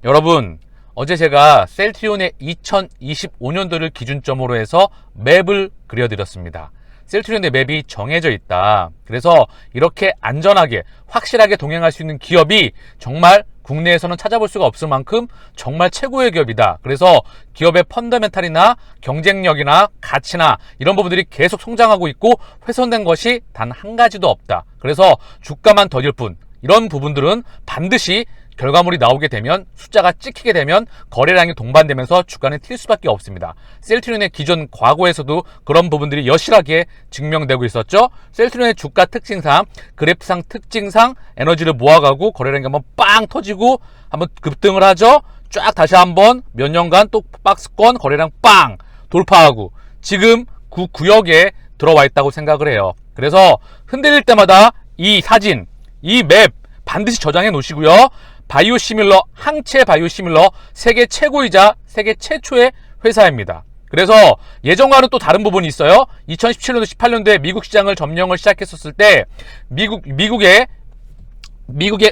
여러분, 어제 제가 셀트리온의 2025년도를 기준점으로 해서 맵을 그려드렸습니다. 셀트리온의 맵이 정해져 있다. 그래서 이렇게 안전하게 확실하게 동행할 수 있는 기업이 정말 국내에서는 찾아볼 수가 없을 만큼 정말 최고의 기업이다. 그래서 기업의 펀더멘탈이나 경쟁력이나 가치나 이런 부분들이 계속 성장하고 있고 훼손된 것이 단 한 가지도 없다. 그래서 주가만 더딜 뿐, 이런 부분들은 반드시 결과물이 나오게 되면, 숫자가 찍히게 되면 거래량이 동반되면서 주가는 튈 수밖에 없습니다. 셀트리온의 기존 과거에서도 그런 부분들이 여실하게 증명되고 있었죠. 셀트리온의 주가 특징상, 그래프상 특징상 에너지를 모아가고 거래량이 한번 빵 터지고 한번 급등을 하죠. 쫙 다시 한번 몇 년간 또 박스권 거래량 빵 돌파하고 지금 그 구역에 들어와 있다고 생각을 해요. 그래서 흔들릴 때마다 이 사진, 이 맵 반드시 저장해 놓으시고요. 바이오시밀러, 항체 바이오시밀러 세계 최고이자 세계 최초의 회사입니다. 그래서 예전과는 또 다른 부분이 있어요. 2017년도 18년도에 미국 시장을 점령을 시작했었을 때 미국의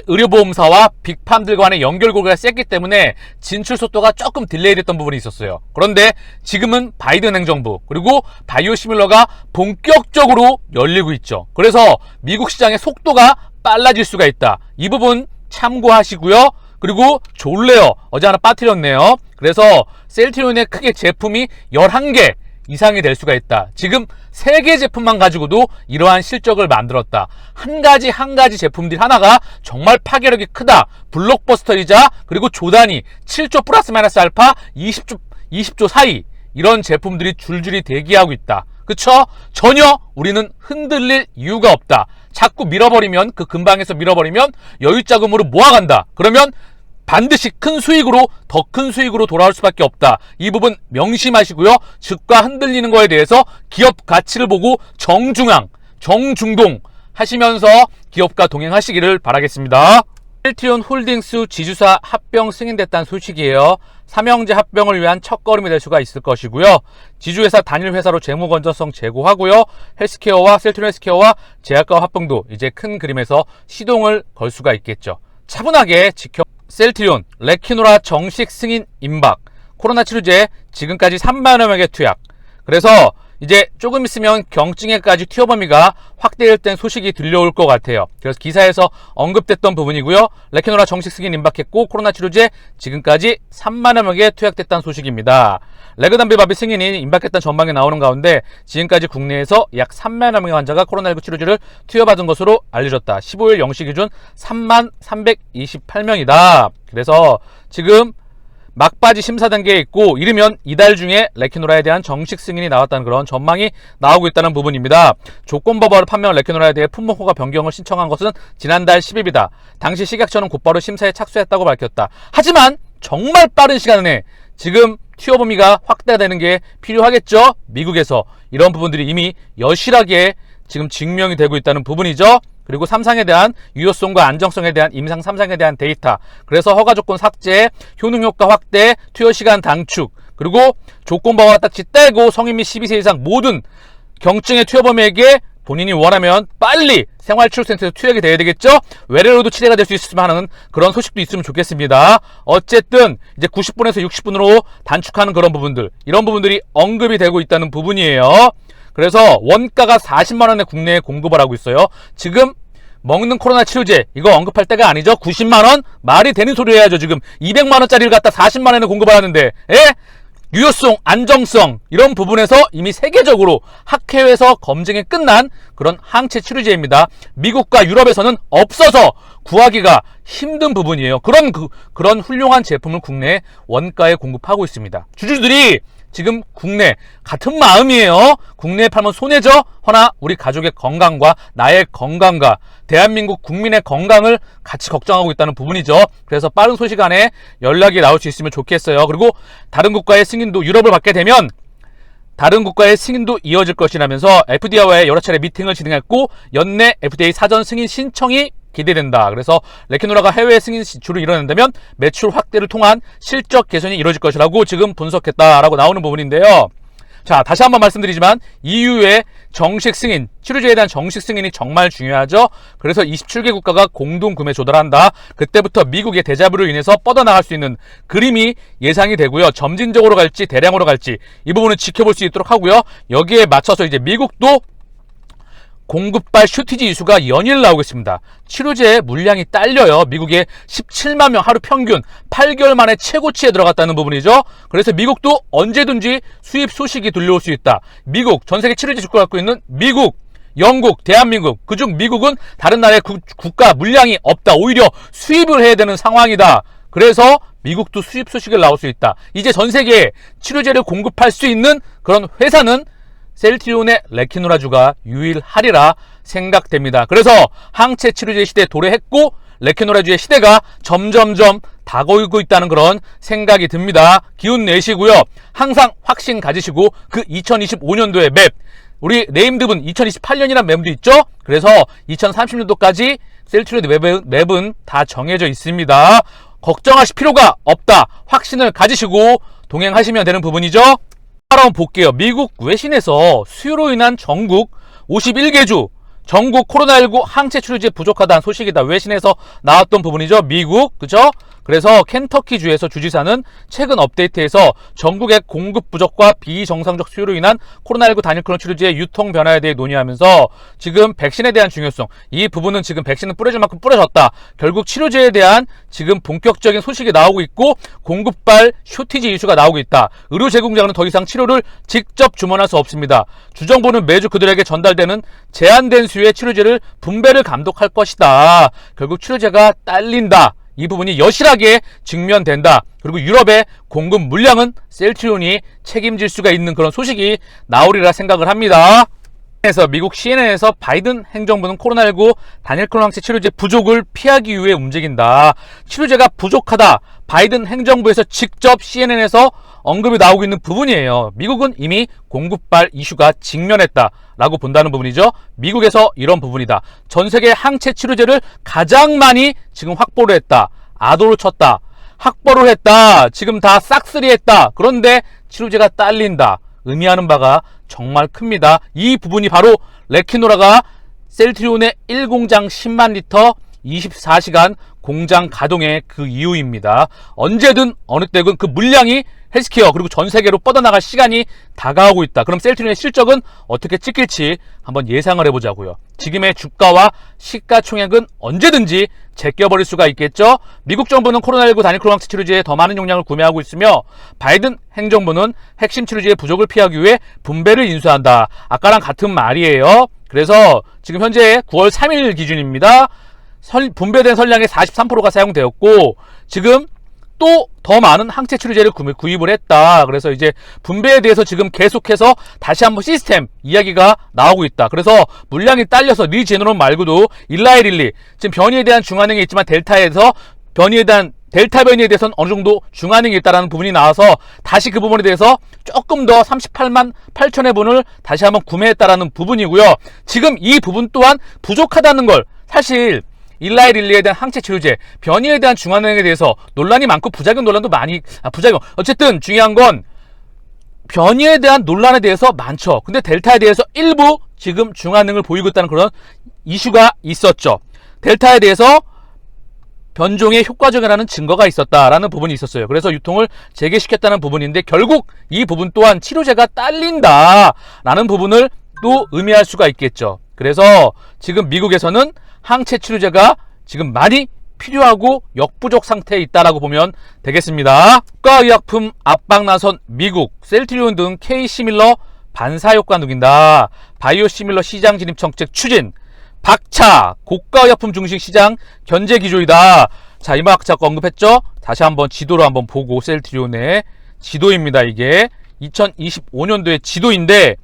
의료보험사와 빅팜들과의 연결고리가 셌기 때문에 진출 속도가 조금 딜레이 됐던 부분이 있었어요. 그런데 지금은 바이든 행정부 그리고 바이오시밀러가 본격적으로 열리고 있죠. 그래서 미국 시장의 속도가 빨라질 수가 있다. 이 부분 참고하시고요. 그리고 졸래요. 어제 하나 빠뜨렸네요. 그래서 셀트리온의 크게 제품이 11개 이상이 될 수가 있다. 지금 3개 제품만 가지고도 이러한 실적을 만들었다. 한 가지 제품들 하나가 정말 파괴력이 크다. 블록버스터이자 그리고 조단위 7조 플러스 마이너스 알파 20조 사이 이런 제품들이 줄줄이 대기하고 있다. 그쵸? 전혀 우리는 흔들릴 이유가 없다. 자꾸 밀어버리면, 그 근방에서 밀어버리면 여유자금으로 모아간다. 그러면 반드시 큰 수익으로, 더 큰 수익으로 돌아올 수밖에 없다. 이 부분 명심하시고요. 주가 흔들리는 거에 대해서 기업 가치를 보고 정중동 하시면서 기업과 동행하시기를 바라겠습니다. 셀트리온 홀딩스 지주사 합병 승인됐다는 소식이에요. 삼형제 합병을 위한 첫걸음이 될 수가 있을 것이고요. 지주회사 단일회사로 재무 건전성 제고하고요. 헬스케어와 셀트리온 헬스케어와 제약과 합병도 이제 큰 그림에서 시동을 걸 수가 있겠죠. 차분하게 셀트리온 레키노라 정식 승인 임박, 코로나 치료제 지금까지 3만여 명의 투약. 그래서 이제 조금 있으면 경증에까지 투여 범위가 확대된 소식이 들려올 것 같아요. 그래서 기사에서 언급됐던 부분이고요. 레키노라 정식 승인 임박했고 코로나 치료제 지금까지 3만여 명에 투약됐다는 소식입니다. 레그담비바비 승인이 임박했다는 전망이 나오는 가운데 지금까지 국내에서 약 3만여 명의 환자가 코로나19 치료제를 투여받은 것으로 알려졌다. 15일 0시 기준 3만 328명이다. 그래서 지금 막바지 심사 단계에 있고 이르면 이달 중에 레키노라에 대한 정식 승인이 나왔다는 그런 전망이 나오고 있다는 부분입니다. 조건버버를 판매한 레키노라에 대해 품목 허가 변경을 신청한 것은 지난달 10일이다. 당시 식약처는 곧바로 심사에 착수했다고 밝혔다. 하지만 정말 빠른 시간 내에 지금 투여 범위가 확대되는 게 필요하겠죠. 미국에서 이런 부분들이 이미 여실하게 지금 증명이 되고 있다는 부분이죠. 그리고 3상에 대한 유효성과 안정성에 대한 임상 3상에 대한 데이터, 그래서 허가 조건 삭제, 효능 효과 확대, 투여 시간 단축, 그리고 조건버와 딱지 떼고 성인 및 12세 이상 모든 경증의 투여 범위에게 본인이 원하면 빨리 생활치료센터에서 투약이 돼야 되겠죠. 외래로도 치료가 될 수 있으면 하는 그런 소식도 있으면 좋겠습니다. 어쨌든 이제 90분에서 60분으로 단축하는 그런 부분들, 이런 부분들이 언급이 되고 있다는 부분이에요. 그래서 원가가 40만원에 국내에 공급을 하고 있어요. 지금 먹는 코로나 치료제 이거 언급할 때가 아니죠. 90만원? 말이 되는 소리 해야죠. 지금 200만원짜리를 갖다 40만원에 공급을 하는데, 유효성, 안정성 이런 부분에서 이미 세계적으로 학회에서 검증이 끝난 그런 항체 치료제입니다. 미국과 유럽에서는 없어서 구하기가 힘든 부분이에요. 그런 훌륭한 제품을 국내에 원가에 공급하고 있습니다. 주주들이 지금 국내 같은 마음이에요. 국내에 팔면 손해죠. 허나 우리 가족의 건강과 나의 건강과 대한민국 국민의 건강을 같이 걱정하고 있다는 부분이죠. 그래서 빠른 소식 안에 연락이 나올 수 있으면 좋겠어요. 그리고 다른 국가의 승인도, 유럽을 받게 되면 다른 국가의 승인도 이어질 것이라면서 FDA와의 여러 차례 미팅을 진행했고 연내 FDA 사전 승인 신청이 기대된다. 그래서 레키노라가 해외 승인 진출을 이뤄낸다면 매출 확대를 통한 실적 개선이 이루어질 것이라고 지금 분석했다라고 나오는 부분인데요. 자, 다시 한번 말씀드리지만 EU의 정식 승인, 치료제에 대한 정식 승인이 정말 중요하죠. 그래서 27개 국가가 공동 구매 조달한다. 그때부터 미국의 대자뷰로 인해서 뻗어나갈 수 있는 그림이 예상이 되고요. 점진적으로 갈지 대량으로 갈지 이 부분은 지켜볼 수 있도록 하고요. 여기에 맞춰서 이제 미국도 공급발 슈티지 이슈가 연일 나오겠습니다. 치료제 물량이 딸려요. 미국의 17만 명 하루 평균 8개월 만에 최고치에 들어갔다는 부분이죠. 그래서 미국도 언제든지 수입 소식이 들려올 수 있다. 미국, 전세계 치료제 주가를 갖고 있는 미국, 영국, 대한민국, 그중 미국은 다른 나라의 국가 물량이 없다. 오히려 수입을 해야 되는 상황이다. 그래서 미국도 수입 소식을 나올 수 있다. 이제 전세계에 치료제를 공급할 수 있는 그런 회사는 셀트리온의 레키노라주가 유일하리라 생각됩니다. 그래서 항체 치료제 시대에 도래했고 레키노라주의 시대가 점점점 다가오고 있다는 그런 생각이 듭니다. 기운 내시고요. 항상 확신 가지시고 그 2025년도의 맵, 우리 네임드분 2028년이라는 맵도 있죠. 그래서 2030년도까지 셀트리온의 맵은 다 정해져 있습니다. 걱정하실 필요가 없다. 확신을 가지시고 동행하시면 되는 부분이죠. 한번 볼게요. 미국 외신에서 수요로 인한 전국 51개 주 전국 코로나19 항체 치료제 부족하다는 소식이 다 외신에서 나왔던 부분이죠. 미국, 그죠? 그래서 켄터키 주에서 주지사는 최근 업데이트에서 전국의 공급 부족과 비정상적 수요로 인한 코로나19 단일 클론 치료제의 유통 변화에 대해 논의하면서 지금 백신에 대한 중요성, 이 부분은 지금 백신은 뿌려줄 만큼 뿌려졌다. 결국 치료제에 대한 지금 본격적인 소식이 나오고 있고 공급발 쇼티지 이슈가 나오고 있다. 의료 제공자는 더 이상 치료를 직접 주문할 수 없습니다. 주정부는 매주 그들에게 전달되는 제한된 수의 치료제를 분배를 감독할 것이다. 결국 치료제가 딸린다. 이 부분이 여실하게 직면된다. 그리고 유럽의 공급 물량은 셀트리온이 책임질 수가 있는 그런 소식이 나오리라 생각을 합니다. 그래서 미국 CNN에서 바이든 행정부는 코로나19 단일 클론 항체 치료제 부족을 피하기 위해 움직인다. 치료제가 부족하다. 바이든 행정부에서 직접 CNN에서 언급이 나오고 있는 부분이에요. 미국은 이미 공급발 이슈가 직면했다라고 본다는 부분이죠. 미국에서 이런 부분이다. 전 세계 항체 치료제를 가장 많이 지금 확보를 했다. 아도를 쳤다. 확보를 했다. 지금 다 싹쓸이 했다. 그런데 치료제가 딸린다. 의미하는 바가 정말 큽니다. 이 부분이 바로 레키노라가 셀트리온의 1공장 10만 리터 24시간 공장 가동의 그 이유입니다. 언제든 어느 때든 그 물량이 헬스케어 그리고 전 세계로 뻗어나갈 시간이 다가오고 있다. 그럼 셀트리온의 실적은 어떻게 찍힐지 한번 예상을 해보자고요. 지금의 주가와 시가총액은 언제든지 제껴버릴 수가 있겠죠. 미국 정부는 코로나19 단일 클론 항체 치료제에 더 많은 용량을 구매하고 있으며 바이든 행정부는 핵심 치료제의 부족을 피하기 위해 분배를 인수한다. 아까랑 같은 말이에요. 그래서 지금 현재 9월 3일 기준입니다. 분배된 선량의 43%가 사용되었고 지금 또 더 많은 항체 치료제를 구입을 했다. 그래서 이제 분배에 대해서 지금 계속해서 다시 한번 시스템 이야기가 나오고 있다. 그래서 물량이 딸려서 리제너론 말고도 일라이릴리 지금 변이에 대한 중환행이 있지만 델타 변이에 대해서는 어느 정도 중환행이 있다라는 부분이 나와서 다시 그 부분에 대해서 조금 더 38만 8천회 분을 다시 한번 구매했다라는 부분이고요. 지금 이 부분 또한 부족하다는 걸 사실 일라이릴리에 대한 항체 치료제, 변이에 대한 중환행에 대해서 논란이 많고 부작용 논란도 많이 어쨌든 중요한 건 변이에 대한 논란에 대해서 많죠. 근데 델타에 대해서 일부 지금 중환행을 보이고 있다는 그런 이슈가 있었죠. 델타에 대해서 변종에 효과적이라는 증거가 있었다라는 부분이 있었어요. 그래서 유통을 재개시켰다는 부분인데 결국 이 부분 또한 치료제가 딸린다라는 부분을 또 의미할 수가 있겠죠. 그래서 지금 미국에서는 항체 치료제가 지금 많이 필요하고 역부족 상태에 있다라고 보면 되겠습니다. 국가의약품 압박 나선 미국, 셀트리온 등 K시밀러 반사효과 누긴다. 바이오시밀러 시장 진입 정책 추진. 박차 고가의약품 중심 시장 견제 기조이다. 자, 이마 아까 언급했죠? 다시 한번 지도로 한번 보고 셀트리온의 지도입니다. 이게 2025년도의 지도인데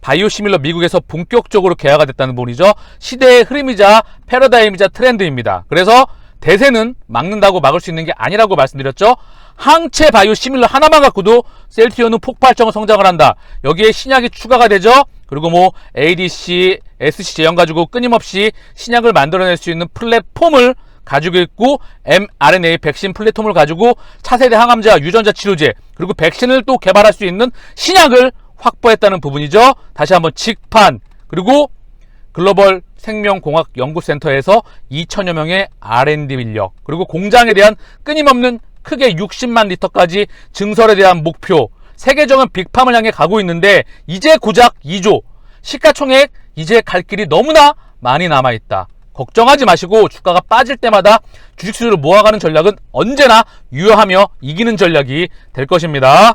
바이오시밀러 미국에서 본격적으로 개화가 됐다는 부분이죠. 시대의 흐름이자 패러다임이자 트렌드입니다. 그래서 대세는 막는다고 막을 수 있는 게 아니라고 말씀드렸죠. 항체 바이오시밀러 하나만 갖고도 셀트리온은 폭발적인 성장을 한다. 여기에 신약이 추가가 되죠. 그리고 뭐 ADC, SC 제형 가지고 끊임없이 신약을 만들어낼 수 있는 플랫폼을 가지고 있고 mRNA 백신 플랫폼을 가지고 차세대 항암제, 유전자 치료제 그리고 백신을 또 개발할 수 있는 신약을 확보했다는 부분이죠. 다시 한번 직판 그리고 글로벌 생명공학연구센터에서 2천여 명의 R&D 인력, 그리고 공장에 대한 끊임없는 크게 60만 리터까지 증설에 대한 목표, 세계적인 빅팜을 향해 가고 있는데 이제 고작 2조, 시가총액 이제 갈 길이 너무나 많이 남아있다. 걱정하지 마시고 주가가 빠질 때마다 주식 수요를 모아가는 전략은 언제나 유효하며 이기는 전략이 될 것입니다.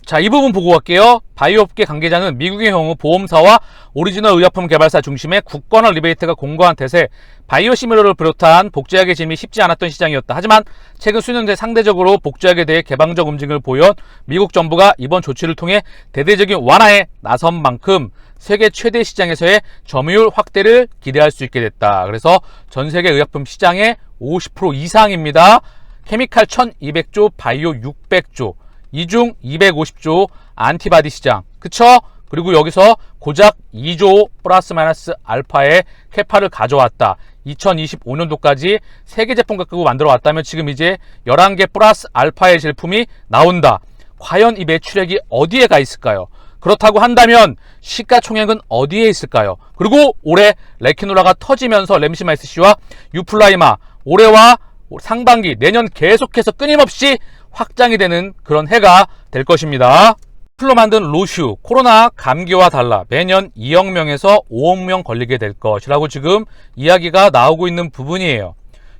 자, 이 부분 보고 갈게요. 바이오업계 관계자는 미국의 경우 보험사와 오리지널 의약품 개발사 중심의 국권화 리베이트가 공고한 대세, 바이오시밀러를 비롯한 복제약의 진입이 쉽지 않았던 시장이었다. 하지만 최근 수년 새 상대적으로 복제약에 대해 개방적 움직임을 보여 미국 정부가 이번 조치를 통해 대대적인 완화에 나선 만큼 세계 최대 시장에서의 점유율 확대를 기대할 수 있게 됐다. 그래서 전 세계 의약품 시장의 50% 이상입니다. 케미칼 1200조, 바이오 600조, 이중 250조 안티바디 시장, 그쵸? 그리고 여기서 고작 2조 플러스 마이너스 알파의 캐파를 가져왔다. 2025년도까지 세계 제품 가꾸고 만들어 왔다면 지금 이제 11개 플러스 알파의 제품이 나온다. 과연 이 매출액이 어디에 가 있을까요? 그렇다고 한다면 시가총액은 어디에 있을까요? 그리고 올해 레키노라가 터지면서 램시마이스C와 유플라이마, 올해와 상반기, 내년 계속해서 끊임없이 확장이 되는 그런 해가 될 것입니다. 풀로 만든 로슈, 코로나 감기와 달라 매년 2억 명에서 5억 명 걸리게 될 것이라고 지금 이야기가 나오고 있는 부분이에요.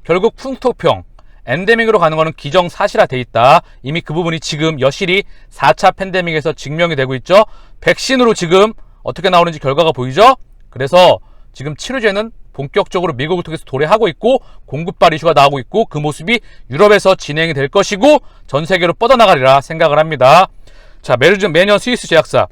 결국 풍토병, 엔데믹으로 가는 것은 기정사실화 돼 있다. 이미 그 부분이 지금 여실히 4차 팬데믹에서 증명이 되고 있죠. 백신으로 지금 어떻게 나오는지 결과가 보이죠. 그래서 지금 치료제는 본격적으로 미국을 통해서 도래하고 있고 공급발 이슈가 나오고 있고 그 모습이 유럽에서 진행이 될 것이고 전 세계로 뻗어나가리라 생각을 합니다. 자, 매년 스위스 제약사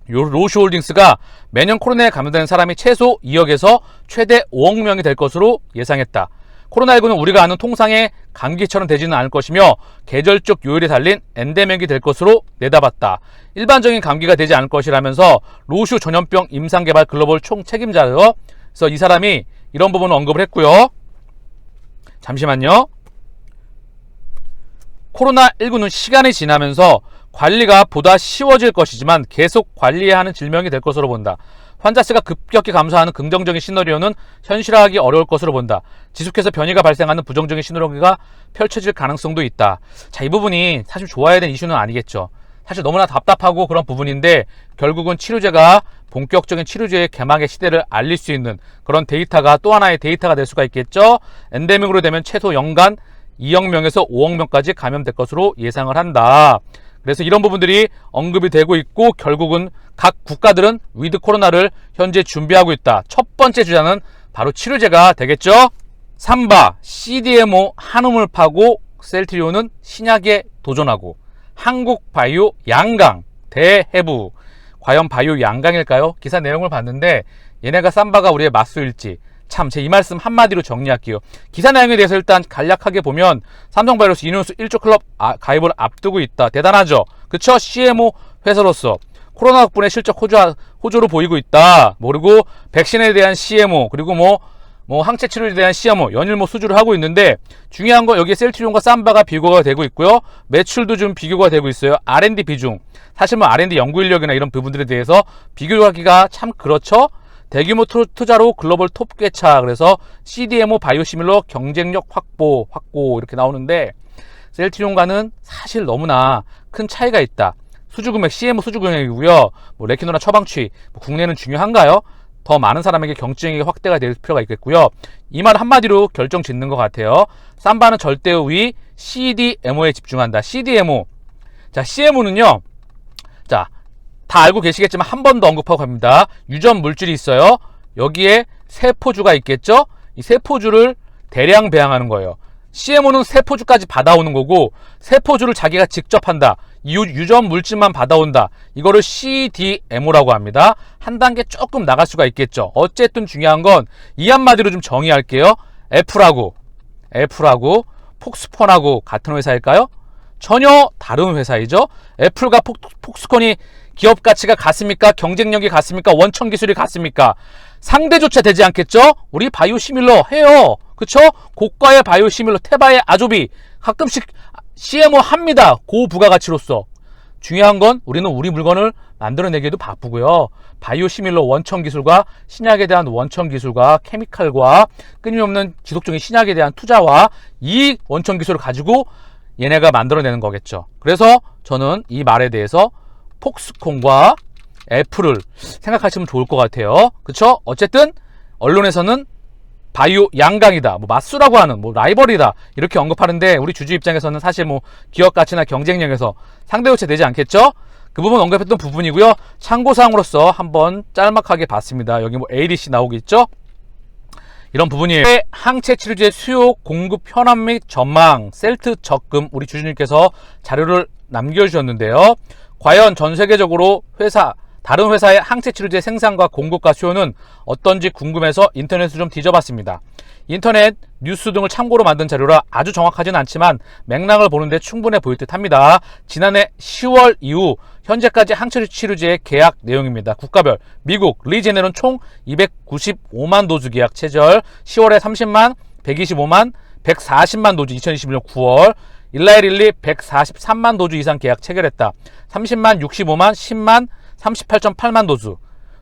로슈홀딩스가 매년 코로나에 감염되는 사람이 최소 2억에서 최대 5억 명이 될 것으로 예상했다. 코로나19는 우리가 아는 통상의 감기처럼 되지는 않을 것이며 계절적 요일에 달린 엔데믹이 될 것으로 내다봤다. 일반적인 감기가 되지 않을 것이라면서 로슈 전염병 임상개발 글로벌 총책임자요. 그래서 이 사람이 이런 부분을 언급을 했고요. 잠시만요. 코로나19는 시간이 지나면서 관리가 보다 쉬워질 것이지만 계속 관리해야 하는 질병이 될 것으로 본다. 환자 수가 급격히 감소하는 긍정적인 시나리오는 현실화하기 어려울 것으로 본다. 지속해서 변이가 발생하는 부정적인 시나리오가 펼쳐질 가능성도 있다. 자, 이 부분이 사실 좋아야 되는 이슈는 아니겠죠. 사실 너무나 답답하고 그런 부분인데 결국은 치료제가 본격적인 치료제의 개막의 시대를 알릴 수 있는 그런 데이터가 또 하나의 데이터가 될 수가 있겠죠. 엔데믹으로 되면 최소 연간 2억 명에서 5억 명까지 감염될 것으로 예상을 한다. 그래서 이런 부분들이 언급이 되고 있고 결국은 각 국가들은 위드 코로나를 현재 준비하고 있다. 첫 번째 주자는 바로 치료제가 되겠죠. 삼바, CDMO 한움을 파고 셀트리온은 신약에 도전하고 한국 바이오 양강, 대해부. 과연 바이오 양강일까요? 기사 내용을 봤는데 얘네가 삼바가 우리의 맞수일지. 참, 제 이 말씀 한마디로 정리할게요. 기사 내용에 대해서 일단 간략하게 보면 삼성바이오로스 이노스 1조 클럽 가입을 앞두고 있다. 대단하죠? 그쵸? CMO 회사로서 코로나 덕분에 실적 호조로 보이고 있다. 그리고 백신에 대한 CMO, 그리고 항체 치료에 대한 CMO 연일 수주를 하고 있는데 중요한 건 여기에 셀트리온과 삼바가 비교가 되고 있고요. 매출도 좀 비교가 되고 있어요. R&D 비중. 사실 R&D 연구 인력이나 이런 부분들에 대해서 비교하기가 참 그렇죠. 대규모 투자로 글로벌 톱개차. 그래서 CDMO 바이오시밀러 경쟁력 확보 이렇게 나오는데 셀트리온과는 사실 너무나 큰 차이가 있다. 수주금액, CMO 수주금액이고요. 레키노나 처방취, 국내는 중요한가요? 더 많은 사람에게 경쟁력이 확대가 될 필요가 있겠고요. 이 말 한마디로 결정 짓는 것 같아요. 삼바는 절대 우위 CDMO에 집중한다. CDMO. 자, CMO는요. 자, 다 알고 계시겠지만 한 번 더 언급하고 갑니다. 유전 물질이 있어요. 여기에 세포주가 있겠죠? 이 세포주를 대량 배양하는 거예요. CMO는 세포주까지 받아오는 거고 세포주를 자기가 직접 한다. 유전 물질만 받아온다. 이거를 CDMO라고 합니다. 한 단계 조금 나갈 수가 있겠죠. 어쨌든 중요한 건 이 한마디로 좀 정의할게요. F라고 폭스콘하고 같은 회사일까요? 전혀 다른 회사이죠. 애플과 폭스콘이 기업 가치가 같습니까? 경쟁력이 같습니까? 원천 기술이 같습니까? 상대조차 되지 않겠죠? 우리 바이오시밀러 해요. 그쵸? 고가의 바이오시밀러, 테바의 아조비 가끔씩 CMO 합니다. 고부가가치로서. 중요한 건 우리는 우리 물건을 만들어내기에도 바쁘고요. 바이오 시밀러 원천 기술과 신약에 대한 원천 기술과 케미칼과 끊임없는 지속적인 신약에 대한 투자와 이 원천 기술을 가지고 얘네가 만들어내는 거겠죠. 그래서 저는 이 말에 대해서 폭스콘과 애플을 생각하시면 좋을 것 같아요. 그쵸? 어쨌든 언론에서는 바이오 양강이다, 뭐 맞수라고 하는 뭐 라이벌이다 이렇게 언급하는데 우리 주주 입장에서는 사실 뭐 기업 가치나 경쟁력에서 상대교체 되지 않겠죠? 그 부분 언급했던 부분이고요. 참고사항으로서 한번 짤막하게 봤습니다. 여기 뭐 ADC 나오고 있죠? 이런 부분이에요. 항체 치료제 수요 공급 현황 및 전망 셀트 적금 우리 주주님께서 자료를 남겨주셨는데요. 과연 전 세계적으로 다른 회사의 항체 치료제 생산과 공급과 수요는 어떤지 궁금해서 인터넷을 좀 뒤져봤습니다. 인터넷 뉴스 등을 참고로 만든 자료라 아주 정확하진 않지만 맥락을 보는데 충분해 보일 듯 합니다. 지난해 10월 이후 현재까지 항체 치료제의 계약 내용입니다. 국가별 미국 리제네론 총 295만 도즈 계약 체결, 10월에 30만, 125만, 140만 도즈 2021년 9월, 일라이릴리 143만 도즈 이상 계약 체결했다. 30만, 65만, 10만, 38.8만 도즈.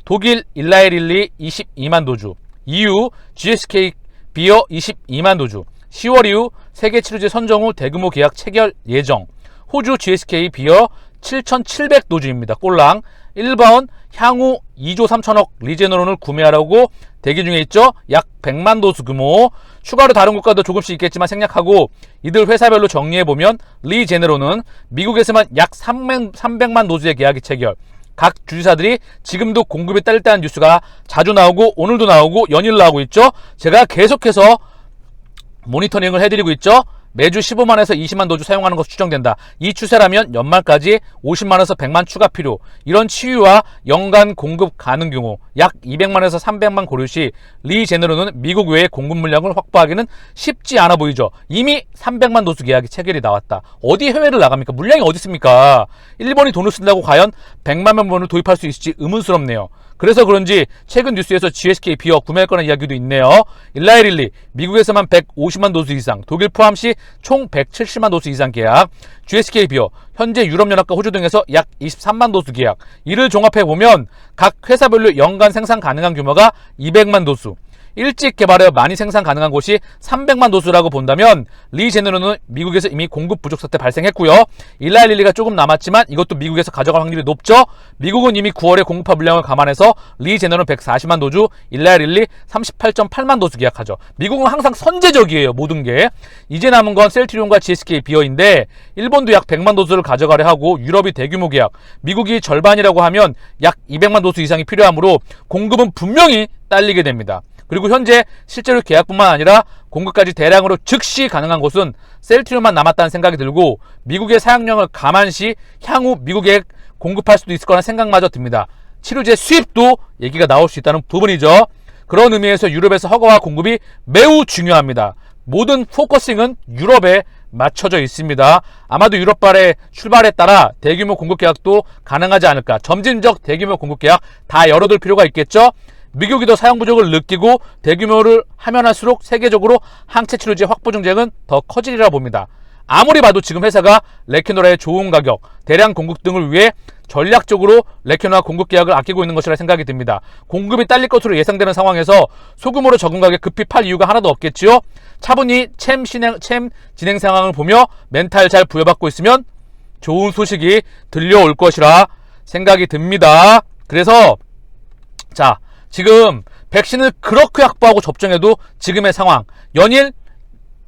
독일 일라이릴리 22만 도즈. EU GSK 비어 22만 도즈. 10월 이후 세계 치료제 선정 후 대규모 계약 체결 예정. 호주 GSK 비어 7,700 도즈입니다. 꼴랑. 일본 향후 2조 3천억 리제너론을 구매하라고 대기 중에 있죠. 약 100만 도즈 규모. 추가로 다른 국가도 조금씩 있겠지만 생략하고 이들 회사별로 정리해보면 리제네론은 미국에서만 약 300만 도즈의 계약이 체결. 각 주주사들이 지금도 공급이 딸리다는 뉴스가 자주 나오고 오늘도 나오고 연일 나오고 있죠. 제가 계속해서 모니터링을 해드리고 있죠. 매주 15만에서 20만 도주 사용하는 것으로 추정된다. 이 추세라면 연말까지 50만에서 100만 추가 필요. 이런 치유와 연간 공급 가능 경우 약 200만에서 300만 고려 시 리제네론은 미국 외의 공급 물량을 확보하기는 쉽지 않아 보이죠. 이미 300만 도수 계약이 체결이 나왔다. 어디 해외를 나갑니까? 물량이 어디 있습니까? 일본이 돈을 쓴다고 과연 100만 명분을 도입할 수 있을지 의문스럽네요. 그래서 그런지 최근 뉴스에서 GSK 비어 구매할 거라는 이야기도 있네요. 일라이릴리 미국에서만 150만 도수 이상, 독일 포함 시 총 170만 도수 이상 계약, GSK 비어 현재 유럽연합과 호주 등에서 약 23만 도수 계약. 이를 종합해보면 각 회사별로 연간 생산 가능한 규모가 200만 도수. 일찍 개발하여 많이 생산 가능한 곳이 300만 도수라고 본다면 리제네론은 미국에서 이미 공급 부족 사태 발생했고요. 일라이릴리가 조금 남았지만 이것도 미국에서 가져갈 확률이 높죠. 미국은 이미 9월에 공급화 물량을 감안해서 리제네론 140만 도주, 일라이릴리 38.8만 도수 계약하죠. 미국은 항상 선제적이에요. 모든 게. 이제 남은 건 셀트리온과 GSK 비어인데 일본도 약 100만 도수를 가져가려 하고 유럽이 대규모 계약, 미국이 절반이라고 하면 약 200만 도수 이상이 필요하므로 공급은 분명히 딸리게 됩니다. 그리고 현재 실제로 계약뿐만 아니라 공급까지 대량으로 즉시 가능한 곳은 셀트리온만 남았다는 생각이 들고 미국의 사용량을 감안시 향후 미국에 공급할 수도 있을 거라는 생각마저 듭니다. 치료제 수입도 얘기가 나올 수 있다는 부분이죠. 그런 의미에서 유럽에서 허가와 공급이 매우 중요합니다. 모든 포커싱은 유럽에 맞춰져 있습니다. 아마도 유럽발의 출발에 따라 대규모 공급 계약도 가능하지 않을까. 점진적 대규모 공급 계약 다 열어둘 필요가 있겠죠. 미국이 더 사용 부족을 느끼고 대규모를 하면 할수록 세계적으로 항체 치료제 확보 정책은 더 커지리라 봅니다. 아무리 봐도 지금 회사가 레캐노라의 좋은 가격, 대량 공급 등을 위해 전략적으로 레캐노라 공급 계약을 아끼고 있는 것이라 생각이 듭니다. 공급이 딸릴 것으로 예상되는 상황에서 소규모로 적은 가격에 급히 팔 이유가 하나도 없겠지요. 차분히 챔 진행 상황을 보며 멘탈 잘 부여받고 있으면 좋은 소식이 들려올 것이라 생각이 듭니다. 그래서 자, 지금 백신을 그렇게 확보하고 접종해도 지금의 상황, 연일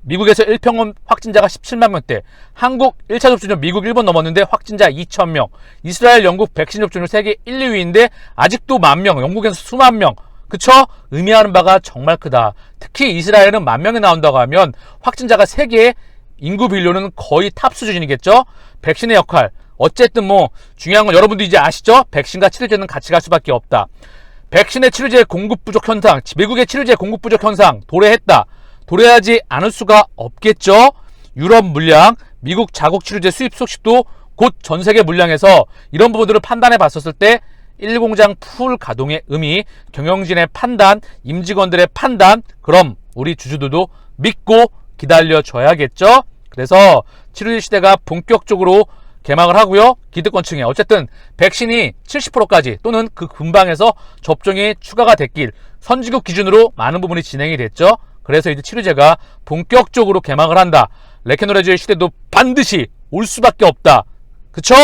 미국에서 1평균 확진자가 17만 명대, 한국 1차 접종률 미국 1번 넘었는데 확진자 2,000명, 이스라엘, 영국 백신 접종률 세계 1, 2위인데 아직도 만 명, 영국에서 수만 명. 그쵸? 의미하는 바가 정말 크다. 특히 이스라엘은 만 명이 나온다고 하면 확진자가 세계의 인구 비율로는 거의 탑 수준이겠죠? 백신의 역할, 어쨌든 뭐 중요한 건 여러분도 이제 아시죠? 백신과 치료제는 같이 갈 수밖에 없다. 백신의 치료제 공급 부족 현상, 미국의 치료제 공급 부족 현상 도래했다. 도래하지 않을 수가 없겠죠. 유럽 물량, 미국 자국 치료제 수입 소식도 곧 전세계 물량에서 이런 부분들을 판단해 봤었을 때 1공장 풀 가동의 의미, 경영진의 판단, 임직원들의 판단, 그럼 우리 주주들도 믿고 기다려줘야겠죠. 그래서 치료제 시대가 본격적으로 개막을 하고요. 기득권층에 어쨌든 백신이 70%까지 또는 그 근방에서 접종이 추가가 됐길 선진국 기준으로 많은 부분이 진행이 됐죠. 그래서 이제 치료제가 본격적으로 개막을 한다. 레케노라주의 시대도 반드시 올 수밖에 없다. 그쵸?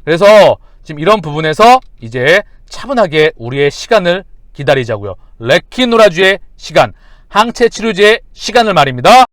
그래서 지금 이런 부분에서 이제 차분하게 우리의 시간을 기다리자고요. 레키노라주의 시간, 항체 치료제의 시간을 말입니다.